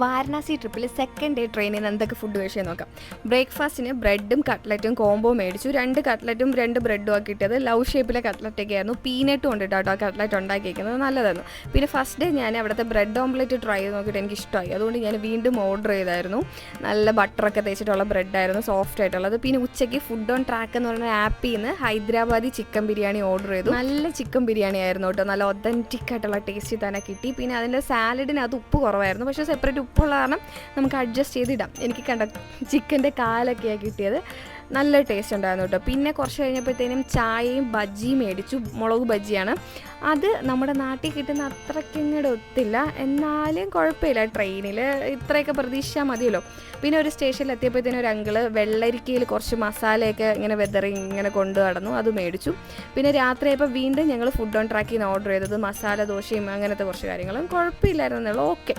വാരണാസി ട്രിപ്പിൽ second day ട്രെയിനിൽ നിന്ന് എന്തൊക്കെ ഫുഡ് കഴിച്ചു നോക്കാം. ബ്രേക്ക്ഫാസ്റ്റിന് ബ്രെഡും കട്ട്ലറ്റും കോംബോ മേടിച്ചു. 2 കട്ട്ലറ്റും 2 ബ്രെഡും ഒക്കെ കിട്ടിയത്. ലവ് ഷേപ്പിലെ കട്ട്ലറ്റൊക്കെ ആയിരുന്നു. പീനട്ട് കൊണ്ടിട്ടാട്ടോ ആ കട്ട്ലറ്റ് ഉണ്ടാക്കിയിരിക്കുന്നത്, നല്ലതായിരുന്നു. പിന്നെ ഫസ്റ്റ് ഡേ ഞാൻ അവിടുത്തെ ബ്രെഡ് ഓംലെറ്റ് ട്രൈ ചെയ്ത് നോക്കിയിട്ട് എനിക്ക് ഇഷ്ടമായി. അതുകൊണ്ട് ഞാൻ വീണ്ടും ഓർഡർ ചെയ്തായിരുന്നു. നല്ല ബട്ടറൊക്കെ തേച്ചിട്ടുള്ള ബ്രെഡായിരുന്നു, സോഫ്റ്റ് ആയിട്ടുള്ളത്. പിന്നെ ഉച്ചയ്ക്ക് ഫുഡ് ഓൺ ട്രാക്ക് എന്ന് പറയുന്ന ആപ്പിൽ നിന്ന് ഹൈദരാബാദി ചിക്കൻ ബിരിയാണി ഓർഡർ ചെയ്തു. നല്ല ചിക്കൻ ബിരിയാണി ആയിരുന്നു കേട്ടോ, നല്ല ഒതൻറ്റിക് ആയിട്ടുള്ള ടേസ്റ്റ് തന്നെ കിട്ടി. പിന്നെ അതിൻ്റെ സാലഡിന് അത് ഉപ്പ് കുറവായിരുന്നു, പക്ഷേ സെപ്പറേറ്റ് ഉപ്പുള്ള കാരണം നമുക്ക് അഡ്ജസ്റ്റ് ചെയ്തിടാം. എനിക്ക് കണ്ട ചിക്കൻ്റെ കാലൊക്കെയാണ് കിട്ടിയത്, നല്ല ടേസ്റ്റ് ഉണ്ടായിരുന്നു കേട്ടോ. പിന്നെ കുറച്ച് കഴിഞ്ഞപ്പോഴത്തേനും ചായയും ബജ്ജിയും മേടിച്ചു. മുളക് ബജ്ജിയാണ് അത്. നമ്മുടെ നാട്ടിൽ കിട്ടുന്ന അത്രയ്ക്ക് ഇങ്ങോട്ട് ഒത്തില്ല, എന്നാലും കുഴപ്പമില്ല. ട്രെയിനിൽ ഇത്രയൊക്കെ പ്രതീക്ഷിച്ചാൽ മതിയല്ലോ. പിന്നെ ഒരു സ്റ്റേഷനിൽ എത്തിയപ്പോഴത്തേനും ഒരു അങ്കിള് വെള്ളരിക്കയിൽ കുറച്ച് മസാലയൊക്കെ ഇങ്ങനെ വെതറി ഇങ്ങനെ കൊണ്ടു നടന്നു, അത് മേടിച്ചു. പിന്നെ രാത്രിയായപ്പോൾ വീണ്ടും ഞങ്ങൾ ഫുഡ് ഓൺ ട്രാക്കിൽ നിന്ന് ഓർഡർ ചെയ്തത് മസാല ദോശയും അങ്ങനത്തെ കുറച്ച് കാര്യങ്ങളും കുഴപ്പമില്ലായിരുന്നുള്ളൂ. ഓക്കെ.